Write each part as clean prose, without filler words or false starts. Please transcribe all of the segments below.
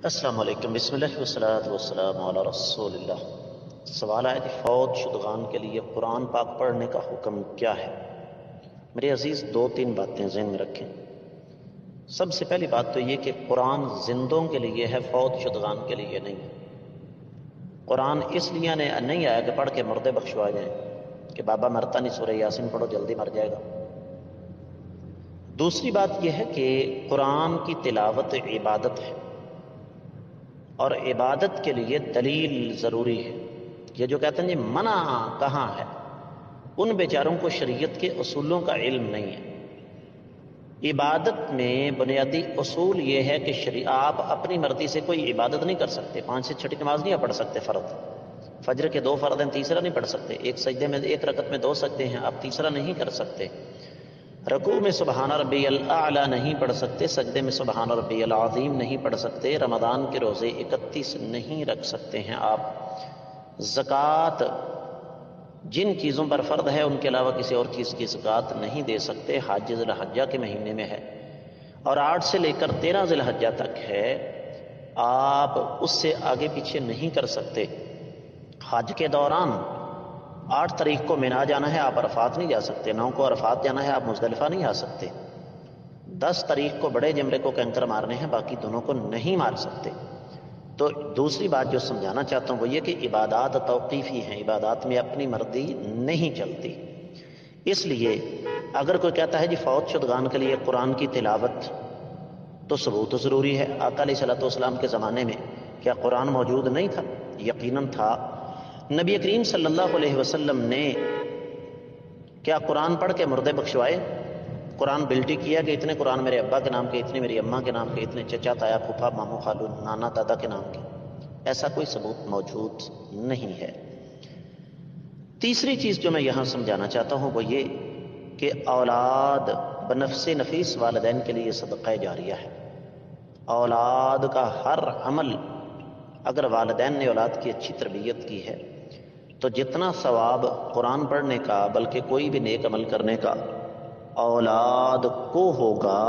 السلام علیکم، بسم اللہ والصلاۃ والسلام علی رسول اللہ۔ سوال ہے کہ فوت شدگان کے لیے قرآن پاک پڑھنے کا حکم کیا ہے؟ میرے عزیز، دو تین باتیں ذہن میں رکھیں۔ سب سے پہلی بات تو یہ کہ قرآن زندوں کے لیے ہے، فوت شدگان کے لیے نہیں۔ قرآن اس لیے نہیں آیا کہ پڑھ کے مردے بخشوا جائیں کہ بابا مرتا نہیں، سورہ یاسین پڑھو جلدی مر جائے گا۔ دوسری بات یہ ہے کہ قرآن کی تلاوت عبادت ہے، اور عبادت کے لیے دلیل ضروری ہے۔ یہ جو کہتے ہیں جی منع کہاں ہے، ان بیچاروں کو شریعت کے اصولوں کا علم نہیں ہے۔ عبادت میں بنیادی اصول یہ ہے کہ آپ اپنی مرضی سے کوئی عبادت نہیں کر سکتے۔ 5 سے 6 نماز نہیں پڑھ سکتے، فرض فجر کے 2 فرض ہیں، تیسرا نہیں پڑھ سکتے۔ ایک سجدے میں، ایک رکعت میں 2 سجدے ہیں، آپ تیسرا نہیں کر سکتے۔ رکوع میں سبحان ربی الاعلی نہیں پڑھ سکتے، سجدے میں سبحان ربی العظیم نہیں پڑھ سکتے، رمضان کے روزے 31 نہیں رکھ سکتے ہیں آپ۔ زکوٰۃ جن چیزوں پر فرض ہے ان کے علاوہ کسی اور چیز کی زکوٰۃ نہیں دے سکتے۔ حج ذی الحجہ کے مہینے میں ہے، اور 8 سے لے کر 13 ذی الحجہ تک ہے، آپ اس سے آگے پیچھے نہیں کر سکتے۔ حج کے دوران 8 تاریخ کو مینا جانا ہے، آپ عرفات نہیں جا سکتے۔ 9 کو عرفات جانا ہے، آپ مزدلفہ نہیں آ سکتے۔ 10 تاریخ کو بڑے جمرے کو کینکر مارنے ہیں، باقی دونوں کو نہیں مار سکتے۔ تو دوسری بات جو سمجھانا چاہتا ہوں وہ یہ کہ عبادات توقیفی ہیں، عبادات میں اپنی مرضی نہیں چلتی۔ اس لیے اگر کوئی کہتا ہے جی فوت شدگان کے لیے قرآن کی تلاوت، تو ثبوت ضروری ہے۔ آقا علیہ الصلوۃ والسلام کے زمانے میں کیا قرآن موجود نہیں تھا؟ یقیناً تھا۔ نبی کریم صلی اللہ علیہ وسلم نے کیا قرآن پڑھ کے مردے بخشوائے؟ قرآن بلٹی کیا کہ اتنے قرآن میرے ابا کے نام کے، اتنے میری اماں کے نام کے، اتنے چچا تایا پھوپھا ماموں خالو نانا دادا کے نام کے؟ ایسا کوئی ثبوت موجود نہیں ہے۔ تیسری چیز جو میں یہاں سمجھانا چاہتا ہوں وہ یہ کہ اولاد بنفس نفیس والدین کے لیے صدقہ جاریہ ہے۔ اولاد کا ہر عمل، اگر والدین نے اولاد کی اچھی تربیت کی ہے تو جتنا ثواب قرآن پڑھنے کا بلکہ کوئی بھی نیک عمل کرنے کا اولاد کو ہوگا،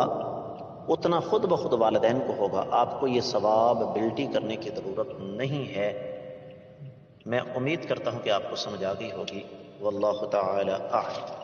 اتنا خود بخود والدین کو ہوگا۔ آپ کو یہ ثواب بلٹی کرنے کی ضرورت نہیں ہے۔ میں امید کرتا ہوں کہ آپ کو سمجھ آ گئی ہوگی۔ واللہ تعالی اعلم۔